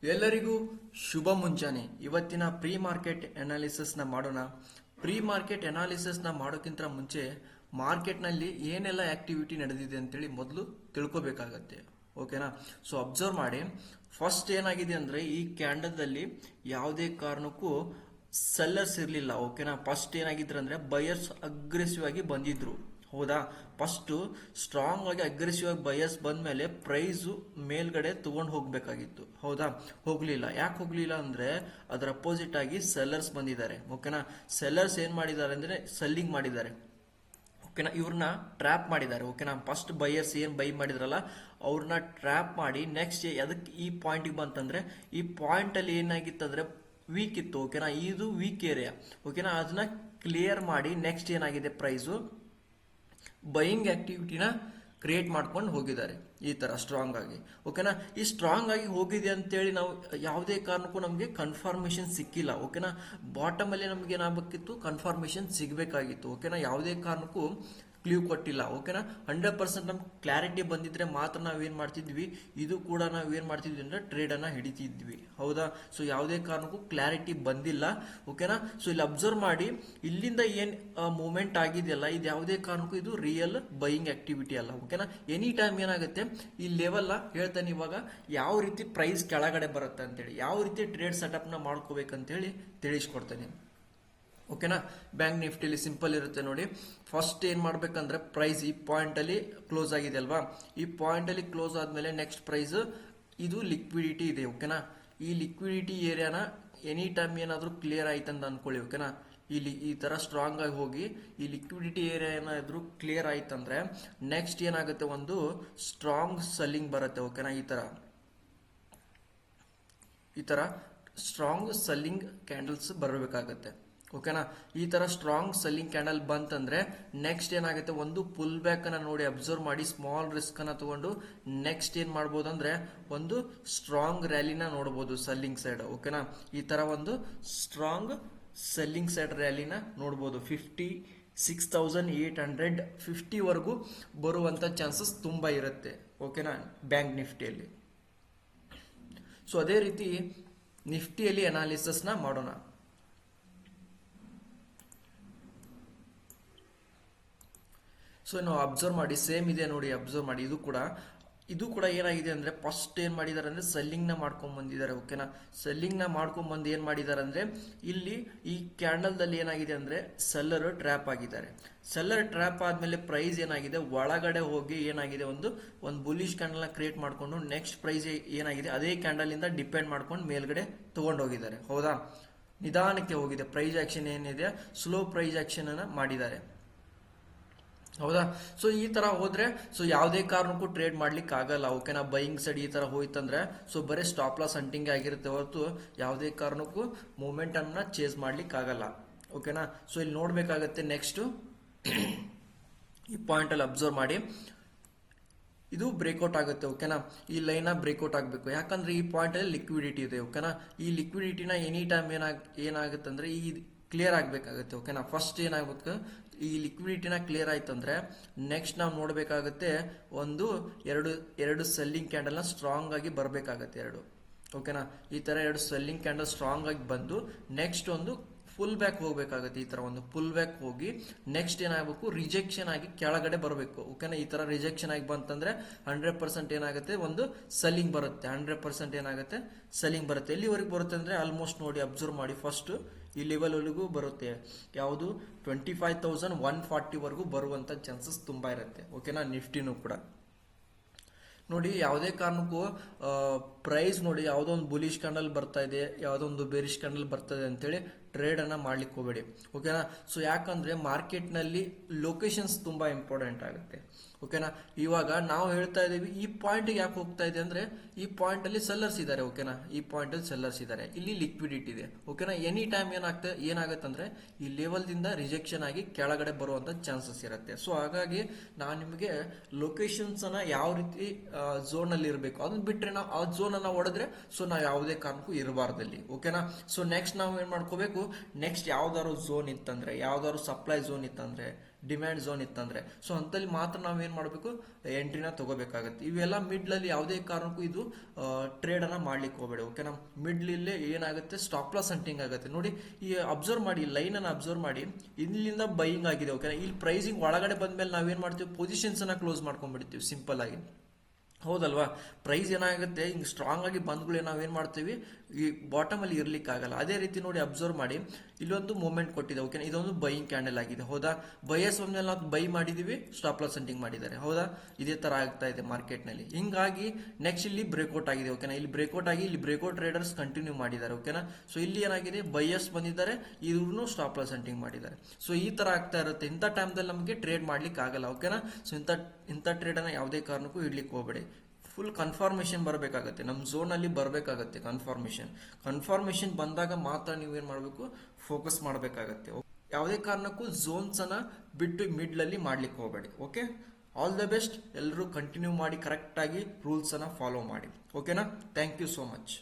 ಎಲ್ಲರಿಗೂ ಶುಭ ಮುಂಜಾನೆ. ಇವತ್ತಿನ ಪ್ರೀ ಮಾರ್ಕೆಟ್ ಅನಾಲಿಸಿಸ್ನ ಮಾಡೋಣ. ಪ್ರೀ ಮಾರ್ಕೆಟ್ ಅನಾಲಿಸಿಸ್ನ ಮಾಡೋಕ್ಕಿಂತ ಮುಂಚೆ ಮಾರ್ಕೆಟ್ನಲ್ಲಿ ಏನೆಲ್ಲ ಆಕ್ಟಿವಿಟಿ ನಡೆದಿದೆ ಅಂತೇಳಿ ಮೊದಲು ತಿಳ್ಕೊಬೇಕಾಗತ್ತೆ. ಓಕೆನಾ? ಸೊ ಅಬ್ಸರ್ವ್ ಮಾಡಿ. ಫಸ್ಟ್ ಏನಾಗಿದೆ ಅಂದರೆ ಈ ಕ್ಯಾಂಡಲ್ದಲ್ಲಿ ಯಾವುದೇ ಕಾರಣಕ್ಕೂ ಸೆಲ್ಲರ್ಸ್ ಇರಲಿಲ್ಲ. ಓಕೆನಾ? ಫಸ್ಟ್ ಏನಾಗಿದ್ರು ಅಂದರೆ ಬಯರ್ಸ್ ಅಗ್ರೆಸಿವ್ ಆಗಿ ಬಂದಿದ್ರು. ಹೌದಾ? ಫಸ್ಟು ಸ್ಟ್ರಾಂಗ್ ಆಗಿ ಅಗ್ರೆಸಿವ್ ಆಗಿ ಬಯರ್ಸ್ ಬಂದ್ಮೇಲೆ ಪ್ರೈಸು ಮೇಲ್ಗಡೆ ತಗೊಂಡು ಹೋಗ್ಬೇಕಾಗಿತ್ತು. ಹೌದಾ? ಹೋಗ್ಲಿಲ್ಲ. ಯಾಕೆ ಹೋಗ್ಲಿಲ್ಲ ಅಂದ್ರೆ ಅದರ ಅಪೋಸಿಟ್ ಆಗಿ ಸೆಲ್ಲರ್ಸ್ ಬಂದಿದ್ದಾರೆ. ಓಕೆನಾ? ಸೆಲ್ಲರ್ಸ್ ಏನ್ ಮಾಡಿದ್ದಾರೆ ಅಂದ್ರೆ ಸೆಲ್ಲಿಂಗ್ ಮಾಡಿದ್ದಾರೆ. ಓಕೆನಾ? ಇವ್ರನ್ನ ಟ್ರ್ಯಾಪ್ ಮಾಡಿದ್ದಾರೆ. ಓಕೆನಾ? ಫಸ್ಟ್ ಬಯರ್ಸ್ ಏನ್ ಬೈ ಮಾಡಿದ್ರಲ್ಲ ಅವ್ರನ್ನ ಟ್ರ್ಯಾಪ್ ಮಾಡಿ ನೆಕ್ಸ್ಟ್ ಅದಕ್ಕೆ ಈ ಪಾಯಿಂಟ್ಗೆ ಬಂತಂದ್ರೆ ಈ ಪಾಯಿಂಟ್ ಅಲ್ಲಿ ಏನಾಗಿತ್ತಂದ್ರೆ ವೀಕ್ ಇತ್ತು. ಓಕೆನಾ? ಇದು ವೀಕ್ ಏರಿಯಾ. ಓಕೆನಾ? ಅದನ್ನ ಕ್ಲಿಯರ್ ಮಾಡಿ ನೆಕ್ಸ್ಟ್ ಏನಾಗಿದೆ ಪ್ರೈಸು ಬೈಯಿಂಗ್ ಆಕ್ಟಿವಿಟಿನ ಕ್ರಿಯೇಟ್ ಮಾಡ್ಕೊಂಡು ಹೋಗಿದ್ದಾರೆ ಈ ತರ ಸ್ಟ್ರಾಂಗ್ ಆಗಿ. ಓಕೆನಾ? ಈ ಸ್ಟ್ರಾಂಗ್ ಆಗಿ ಹೋಗಿದೆ ಅಂತೇಳಿ ನಾವು ಯಾವುದೇ ಕಾರಣಕ್ಕೂ ನಮಗೆ ಕನ್ಫರ್ಮೇಶನ್ ಸಿಕ್ಕಿಲ್ಲ. ಓಕೆನಾ? ಬಾಟಮ್ ಅಲ್ಲಿ ನಮ್ಗೆ ಏನಾಗಬೇಕಿತ್ತು, ಕನ್ಫರ್ಮೇಶನ್ ಸಿಗಬೇಕಾಗಿತ್ತು. ಓಕೆನಾ? ಯಾವುದೇ ಕಾರಣಕ್ಕೂ ಕ್ಲೂ ಕೊಟ್ಟಿಲ್ಲ. ಓಕೆನಾ? 100% ನಮ್ಗೆ ಕ್ಲಾರಿಟಿ ಬಂದಿದ್ರೆ ಮಾತ್ರ ನಾವೇನ್ ಮಾಡ್ತಿದ್ವಿ, ಇದು ಕೂಡ ನಾವೇನ್ ಮಾಡ್ತಿದ್ವಿ ಅಂದ್ರೆ ಟ್ರೇಡ್ ಅನ್ನ ಹಿಡಿತಿದ್ವಿ. ಹೌದಾ? ಸೊ ಯಾವುದೇ ಕಾರಣಕ್ಕೂ ಕ್ಲಾರಿಟಿ ಬಂದಿಲ್ಲ. ಓಕೆನಾ? ಸೊ ಇಲ್ಲಿ ಅಬ್ಸರ್ವ್ ಮಾಡಿ, ಇಲ್ಲಿಂದ ಏನ್ ಮೂವ್ಮೆಂಟ್ ಆಗಿದೆಯಲ್ಲ ಇದು ಯಾವುದೇ ಕಾರಣಕ್ಕೂ ಇದು ರಿಯಲ್ ಬೈಯಿಂಗ್ ಆಕ್ಟಿವಿಟಿ ಅಲ್ಲ. ಓಕೆನಾ? ಎನಿ ಟೈಮ್ ಏನಾಗುತ್ತೆ ಈ ಲೆವೆಲ್ ಹೇಳ್ತಾನೆ ಇವಾಗ ಯಾವ ರೀತಿ ಪ್ರೈಸ್ ಕೆಳಗಡೆ ಬರುತ್ತೆ ಅಂತೇಳಿ, ಯಾವ ರೀತಿ ಟ್ರೇಡ್ ಸೆಟಪ್ ನ ಮಾಡ್ಕೋಬೇಕಂತೇಳಿ ತಿಳಿಸ್ಕೊಡ್ತೇನೆ. ಓಕೆನಾ? ಬ್ಯಾಂಕ್ ನಿಫ್ಟಿಲಿ ಸಿಂಪಲ್ ಇರುತ್ತೆ ನೋಡಿ. ಫಸ್ಟ್ ಏನ್ ಮಾಡ್ಬೇಕಂದ್ರೆ ಪ್ರೈಸ್ ಈ ಪಾಯಿಂಟ್ ಅಲ್ಲಿ ಕ್ಲೋಸ್ ಆಗಿದೆ ಅಲ್ವಾ, ಈ ಪಾಯಿಂಟ್ ಅಲ್ಲಿ ಕ್ಲೋಸ್ ಆದ್ಮೇಲೆ ನೆಕ್ಸ್ಟ್ ಪ್ರೈಸ್ ಇದು ಲಿಕ್ವಿಡಿಟಿ ಇದೆ. ಓಕೆನಾ? ಈ ಲಿಕ್ವಿಡಿಟಿ ಏರಿಯಾನ ಎನಿ ಟೈಮ್ ಏನಾದ್ರೂ ಕ್ಲಿಯರ್ ಆಯ್ತಂತ ಅನ್ಕೊಳ್ಳಿ. ಓಕೆನಾ? ಇಲ್ಲಿ ಈ ತರ ಸ್ಟ್ರಾಂಗ್ ಆಗಿ ಹೋಗಿ ಈ ಲಿಕ್ವಿಡಿಟಿ ಏರಿಯಾ ಏನಾದ್ರೂ ಕ್ಲಿಯರ್ ಆಯ್ತಂದ್ರೆ ನೆಕ್ಸ್ಟ್ ಏನಾಗುತ್ತೆ, ಒಂದು ಸ್ಟ್ರಾಂಗ್ ಸೆಲ್ಲಿಂಗ್ ಬರುತ್ತೆ. ಓಕೆನಾ? ಈ ತರ ಸ್ಟ್ರಾಂಗ್ ಸೆಲ್ಲಿಂಗ್ ಕ್ಯಾಂಡಲ್ಸ್ ಬರಬೇಕಾಗತ್ತೆ. ಓಕೆನಾ? ಈ ತರ ಸ್ಟ್ರಾಂಗ್ ಸೆಲ್ಲಿಂಗ್ ಕ್ಯಾಂಡಲ್ ಬಂತಂದ್ರೆ ನೆಕ್ಸ್ಟ್ ಏನಾಗುತ್ತೆ, ಒಂದು ಪುಲ್ ಬ್ಯಾಕ್ ಅನ್ನ ನೋಡಿ ಅಬ್ಸರ್ವ್ ಮಾಡಿ ಸ್ಮಾಲ್ ರಿಸ್ಕ್ ಅನ್ನ ತಗೊಂಡು ನೆಕ್ಸ್ಟ್ ಏನ್ ಮಾಡ್ಬೋದು ಅಂದ್ರೆ ಒಂದು ಸ್ಟ್ರಾಂಗ್ ರ್ಯಾಲಿನ ನೋಡಬಹುದು ಸೆಲ್ಲಿಂಗ್ ಸೈಡ್. ಓಕೆನಾ? ಈ ತರ ಒಂದು ಸ್ಟ್ರಾಂಗ್ ಸೆಲ್ಲಿಂಗ್ ಸೈಡ್ ರ್ಯಾಲಿನ ನೋಡಬಹುದು. 56,850 ವರೆಗೂ ಬರುವಂತ ಚಾನ್ಸಸ್ ತುಂಬಾ ಇರುತ್ತೆ. ಓಕೆನಾ? ಬ್ಯಾಂಕ್ ನಿಫ್ಟಿಯಲ್ಲಿ. ಸೊ ಅದೇ ರೀತಿ ನಿಫ್ಟಿಯಲ್ಲಿ ಅನಾಲಿಸಿಸ್ ನ ಮಾಡೋಣ. ಸೊ ನಾವು ಅಬ್ಸರ್ವ್ ಮಾಡಿ, ಸೇಮ್ ಇದೆ ನೋಡಿ, ಅಬ್ಸರ್ವ್ ಮಾಡಿ. ಇದು ಕೂಡ ಏನಾಗಿದೆ ಅಂದ್ರೆ ಫಸ್ಟ್ ಏನ್ ಮಾಡಿದಾರೆ ಅಂದ್ರೆ ಸೆಲ್ಲಿಂಗ್ ನ ಮಾಡ್ಕೊಂಡ್ ಬಂದಿದ್ದಾರೆ. ಓಕೆನಾ? ಸೆಲ್ಲಿಂಗ್ ನ ಮಾಡ್ಕೊಂಡ್ ಬಂದು ಏನ್ ಮಾಡಿದ್ದಾರೆ ಅಂದ್ರೆ ಇಲ್ಲಿ ಈ ಕ್ಯಾಂಡಲ್ ದಲ್ಲಿ ಏನಾಗಿದೆ ಅಂದ್ರೆ ಸೆಲ್ಲರ್ ಟ್ರ್ಯಾಪ್ ಆಗಿದ್ದಾರೆ. ಸೆಲ್ಲರ್ ಟ್ರ್ಯಾಪ್ ಆದ್ಮೇಲೆ ಪ್ರೈಸ್ ಏನಾಗಿದೆ ಒಳಗಡೆ ಹೋಗಿ ಏನಾಗಿದೆ ಒಂದು ಬುಲಿಶ್ ಕ್ಯಾಂಡಲ್ ನ ಕ್ರಿಯೇಟ್ ಮಾಡ್ಕೊಂಡು ನೆಕ್ಸ್ಟ್ ಪ್ರೈಸ್ ಏನಾಗಿದೆ ಅದೇ ಕ್ಯಾಂಡಲ್ ಇಂದ ಡಿಪೆಂಡ್ ಮಾಡ್ಕೊಂಡು ಮೇಲ್ಗಡೆ ತಗೊಂಡೋಗಿದ್ದಾರೆ. ಹೌದಾ? ನಿಧಾನಕ್ಕೆ ಹೋಗಿದೆ. ಪ್ರೈಸ್ ಆಕ್ಷನ್ ಏನಿದೆ ಸ್ಲೋ ಪ್ರೈಸ್ ಆಕ್ಷನ್ ಅನ್ನ ಮಾಡಿದ್ದಾರೆ. ಹೌದಾ? ಸೊ ಈ ತರ ಹೋದ್ರೆ ಸೊ ಯಾವುದೇ ಕಾರಣಕ್ಕೂ ಟ್ರೇಡ್ ಮಾಡ್ಲಿಕ್ಕೆ ಆಗಲ್ಲ. ಓಕೆನಾ? ಬೈಯಿಂಗ್ ಸೈಡ್ ಈ ತರ ಹೋಯ್ತಂದ್ರೆ ಸೊ ಬರೀ ಸ್ಟಾಪ್ ಲಾಸ್ ಹಂಟಿಂಗ್ ಆಗಿರುತ್ತೆ ಹೊರತು ಯಾವುದೇ ಕಾರಣಕ್ಕೂ ಮೂವ್ಮೆಂಟ್ ಅನ್ನ ಚೇಸ್ ಮಾಡ್ಲಿಕ್ಕೆ ಆಗಲ್ಲ. ಓಕೆನಾ? ಸೊ ಇಲ್ಲಿ ನೋಡ್ಬೇಕಾಗತ್ತೆ ನೆಕ್ಸ್ಟ್ ಈ ಪಾಯಿಂಟ್ ಅಲ್ಲಿ ಅಬ್ಸರ್ವ್ ಮಾಡಿ, ಇದು ಬ್ರೇಕ್ಔಟ್ ಆಗುತ್ತೆ. ಓಕೆನಾ? ಈ ಲೈನ್ ಬ್ರೇಕ್ಔಟ್ ಆಗಬೇಕು. ಯಾಕಂದ್ರೆ ಈ ಪಾಯಿಂಟ್ ಅಲ್ಲಿ ಲಿಕ್ವಿಡಿಟಿ ಇದೆ. ಓಕೆನಾ? ಈ ಲಿಕ್ವಿಡಿಟಿನ ಎನಿ ಟೈಮ್ ಏನಾಗುತ್ತೆ ಅಂದ್ರೆ ಈ ಕ್ಲಿಯರ್ ಆಗ್ಬೇಕಾಗತ್ತೆ. ಓಕೆನಾ? ಫಸ್ಟ್ ಏನಾಗಬೇಕು, ಈ ಲಿಕ್ವಿಡಿಟಿನ ಕ್ಲಿಯರ್ ಆಯ್ತಂದ್ರೆ ನೆಕ್ಸ್ಟ್ ನಾವು ನೋಡ್ಬೇಕಾಗತ್ತೆ ಎರಡು ಸೆಲ್ಲಿಂಗ್ ಕ್ಯಾಂಡಲ್ ನ ಸ್ಟ್ರಾಂಗ್ ಆಗಿ ಬರ್ಬೇಕಾಗತ್ತೆ ಎರಡು. ಓಕೆನಾ? ಈ ತರ ಎರಡು ಸೆಲ್ಲಿಂಗ್ ಕ್ಯಾಂಡಲ್ ಸ್ಟ್ರಾಂಗ್ ಆಗಿ ಬಂದು ನೆಕ್ಸ್ಟ್ ಒಂದು ಫುಲ್ ಬ್ಯಾಕ್ ಹೋಗ್ಬೇಕಾಗತ್ತೆ. ಈ ತರ ಒಂದು ಫುಲ್ ಬ್ಯಾಕ್ ಹೋಗಿ ನೆಕ್ಸ್ಟ್ ಏನಾಗಬೇಕು, ರಿಜೆಕ್ಷನ್ ಆಗಿ ಕೆಳಗಡೆ ಬರಬೇಕು. ಓಕೆನಾ? ಈ ತರ ರಿಜೆಕ್ಷನ್ ಆಗಿ ಬಂತಂದ್ರೆ 100% ಏನಾಗುತ್ತೆ, ಒಂದು ಸೆಲ್ಲಿಂಗ್ ಬರುತ್ತೆ. 100% ಏನಾಗುತ್ತೆ, ಸೆಲ್ಲಿಂಗ್ ಬರುತ್ತೆ. ಎಲ್ಲಿವರೆಗೆ ಬರುತ್ತೆ ಅಂದ್ರೆ ಆಲ್ಮೋಸ್ಟ್ ನೋಡಿ ಅಬ್ಸರ್ವ್ ಮಾಡಿ, ಫಸ್ಟ್ ಈ ಲೆವೆಲ್ ವರೆಗೂ ಬರುತ್ತೆ. ಯಾವುದು 25,140 ವರೆಗೂ ಬರುವಂತ ಚಾನ್ಸಸ್ ತುಂಬಾ ಇರುತ್ತೆ. ಓಕೆನಾ? ನಿಫ್ಟಿನೂ ಕೂಡ ನೋಡಿ ಯಾವುದೇ ಕಾರಣಕ್ಕೂ ಪ್ರೈಸ್ ನೋಡಿ ಯಾವುದೋ ಒಂದು ಬುಲಿಶ್ ಕ್ಯಾಂಡಲ್ ಬರ್ತಾ ಇದೆ, ಯಾವುದೋ ಒಂದು ಬೇರಿಶ್ ಕ್ಯಾಂಡಲ್ ಬರ್ತದೆ ಅಂತೇಳಿ ಟ್ರೇಡ್ ಅನ್ನ ಮಾಡ್ಲಿಕ್ಕೆ ಹೋಗಬೇಡಿ. ಓಕೆನಾ? ಸೊ ಯಾಕಂದ್ರೆ ಮಾರ್ಕೆಟ್ ನಲ್ಲಿ ಲೊಕೇಶನ್ಸ್ ತುಂಬಾ ಇಂಪಾರ್ಟೆಂಟ್ ಆಗುತ್ತೆ. ಓಕೆನಾ? ಇವಾಗ ನಾವು ಹೇಳ್ತಾ ಇದೀವಿ ಈ ಪಾಯಿಂಟ್ ಯಾಕೆ ಹೋಗ್ತಾ ಇದೆ ಅಂದ್ರೆ ಈ ಪಾಯಿಂಟ್ ಅಲ್ಲಿ ಸೆಲ್ಲರ್ಸ್ ಇದ್ದಾರೆ. ಓಕೆನಾ? ಈ ಪಾಯಿಂಟ್ ಅಲ್ಲಿ ಸೆಲ್ಲರ್ಸ್ ಇದ್ದಾರೆ, ಇಲ್ಲಿ ಲಿಕ್ವಿಡಿಟಿ ಇದೆ. ಓಕೆನಾ? ಎನಿ ಟೈಮ್ ಏನಾಗುತ್ತೆ ಅಂದ್ರೆ ಈ ಲೆವೆಲ್ ದಿಂದ ರಿಜೆಕ್ಷನ್ ಆಗಿ ಕೆಳಗಡೆ ಬರುವಂತ ಚಾನ್ಸಸ್ ಇರುತ್ತೆ. ಸೊ ಹಾಗಾಗಿ ನಾನು ನಿಮಗೆ ಲೊಕೇಶನ್ಸ್ ಅನ್ನ ಯಾವ ರೀತಿ ಝೋನ್ ಅಲ್ಲಿ ಇರಬೇಕು ಅದನ್ನ ಬಿಟ್ರೆ ನಾವು ಆ ಝೋನ್ ಅನ್ನ ಹೊಡೆದ್ರೆ ಸೊ ನಾವು ಯಾವುದೇ ಕಾರಣಕ್ಕೂ ಇರಬಾರ್ದಲ್ಲಿ. ಓಕೆನಾ? ಸೊ ನೆಕ್ಸ್ಟ್ ನಾವು ಏನ್ ಮಾಡ್ಕೋಬೇಕು, ನೆಕ್ಸ್ಟ್ ಯಾವ್ದಾದ್ರು ಝೋನ್ ಇತ್ತಂದ್ರೆ, ಯಾವ್ದಾದ್ರು ಸಪ್ಲೈ ಝೋನ್ ಇತ್ತಂದ್ರೆ, ಡಿಮ್ಯಾಂಡ್ ಝೋನ್ ಇತ್ತಂದ್ರೆ, ಸೊ ಅಂತಲ್ಲಿ ಮಾತ್ರ ನಾವೇನ್ ಮಾಡಬೇಕು, ಎಂಟ್ರಿನ ತಗೋಬೇಕಾಗತ್ತೆ. ಇವೆಲ್ಲ ಮಿಡ್ಲಲ್ಲಿ ಯಾವುದೇ ಕಾರಣಕ್ಕೂ ಇದು ಟ್ರೇಡ್ ಅನ್ನ ಮಾಡ್ಲಿಕ್ಕೆ ಹೋಗಬೇಡಿ, ಓಕೆನಾ. ಮಿಡ್ಲಲ್ಲೇ ಏನಾಗುತ್ತೆ, ಸ್ಟಾಪ್ ಲಾಸ್ ಹಂಟಿಂಗ್ ಆಗುತ್ತೆ. ನೋಡಿ ಈ ಅಬ್ಸರ್ವ್ ಮಾಡಿ, ಲೈನ್ ಅನ್ನ ಅಬ್ಸರ್ವ್ ಮಾಡಿ, ಇಲ್ಲಿಂದ ಬೈಯಿಂಗ್ ಆಗಿದೆ, ಓಕೆನಾ. ಇಲ್ಲಿ ಪ್ರೈಸಿಂಗ್ ಒಳಗಡೆ ಬಂದ್ಮೇಲೆ ನಾವೇನ್ ಮಾಡ್ತೀವಿ, ಪೊಸಿಷನ್ಸ್ ಅನ್ನ ಕ್ಲೋಸ್ ಮಾಡ್ಕೊಂಡ್ಬಿಡ್ತೀವಿ ಸಿಂಪಲ್ ಆಗಿ, ಹೌದಲ್ವಾ. ಪ್ರೈಸ್ ಏನಾಗುತ್ತೆ, ಹಿಂಗೆ ಸ್ಟ್ರಾಂಗ್ ಆಗಿ ಬಂದ್ಗಳೇ ನಾವೇನ್ ಮಾಡ್ತೀವಿ, ಈ ಬಾಟಮ್ ಅಲ್ಲಿ ಇರ್ಲಿಕ್ಕೆ ಆಗಲ್ಲ. ಅದೇ ರೀತಿ ನೋಡಿ ಅಬ್ಸರ್ವ್ ಮಾಡಿ, ಇಲ್ಲೊಂದು ಮೂವ್ಮೆಂಟ್ ಕೊಟ್ಟಿದೆ, ಓಕೆ. ಇದೊಂದು ಬೈಯಿಂಗ್ ಕ್ಯಾಂಡಲ್ ಆಗಿದೆ, ಹೌದಾ. ಬಯಸ್ ಬಂದ್ಮೇಲೆ ನಾವು ಬೈ ಮಾಡಿದೀವಿ, ಸ್ಟಾಪ್ ಲಾಸ್ ಸೆಂಟಿಂಗ್ ಮಾಡಿದ್ದಾರೆ, ಹೌದಾ. ಇದೇ ತರ ಆಗ್ತಾ ಇದೆ ಮಾರ್ಕೆಟ್ ನಲ್ಲಿ. ಹಿಂಗಾಗಿ ನೆಕ್ಸ್ಟ್ ಇಲ್ಲಿ ಬ್ರೇಕ್ಔಟ್ ಆಗಿದೆ, ಓಕೆನಾ. ಇಲ್ಲಿ ಬ್ರೇಕ್ಔಟ್ ಆಗಿ ಇಲ್ಲಿ ಬ್ರೇಕ್ಔಟ್ ಟ್ರೇಡರ್ಸ್ ಕಂಟಿನ್ಯೂ ಮಾಡಿದ್ದಾರೆ, ಓಕೆನಾ. ಸೊ ಇಲ್ಲಿ ಏನಾಗಿದೆ, ಬಯಸ್ ಬಂದಿದ್ದಾರೆ, ಇವ್ರು ಸ್ಟಾಪ್ ಲಾಸ್ ಸೆಂಟಿಂಗ್ ಮಾಡಿದ್ದಾರೆ. ಸೊ ಈ ತರ ಆಗ್ತಾ ಇರುತ್ತೆ. ಇಂಥ ಟೈಮ್ದಲ್ಲಿ ನಮಗೆ ಟ್ರೇಡ್ ಮಾಡ್ಲಿಕ್ಕೆ ಆಗಲ್ಲ, ಓಕೆನಾ. ಸೊ ಇಂಥ ಟ್ರೇಡ್ ಅನ್ನ ಯಾವುದೇ ಕಾರಣಕ್ಕೂ ಇಡ್ಲಿಕ್ಕೆ ಹೋಗಬೇಡಿ. ಫುಲ್ ಕನ್ಫರ್ಮೇಶನ್ ಬರಬೇಕಾಗತ್ತೆ, ನಮ್ಮ ಝೋನ್ ಅಲ್ಲಿ ಬರಬೇಕಾಗತ್ತೆ ಕನ್ಫರ್ಮೇಶನ್ ಬಂದಾಗ ಮಾತ್ರ ನೀವೇನ್ ಮಾಡಬೇಕು, ಫೋಕಸ್ ಮಾಡಬೇಕಾಗತ್ತೆ. ಯಾವುದೇ ಕಾರಣಕ್ಕೂ ಝೋನ್ಸ್ ಅನ್ನ ಬಿಟ್ಟು ಮಿಡ್ಲ್ ಅಲ್ಲಿ ಮಾಡ್ಲಿಕ್ಕೆ ಹೋಗಬೇಡಿ, ಓಕೆ. All the best. ಎಲ್ಲರೂ ಕಂಟಿನ್ಯೂ ಮಾಡಿ, ಕರೆಕ್ಟ್ ಆಗಿ ರೂಲ್ಸ್ ಅನ್ನ ಫಾಲೋ ಮಾಡಿ, ಓಕೆನಾ. Thank you so much.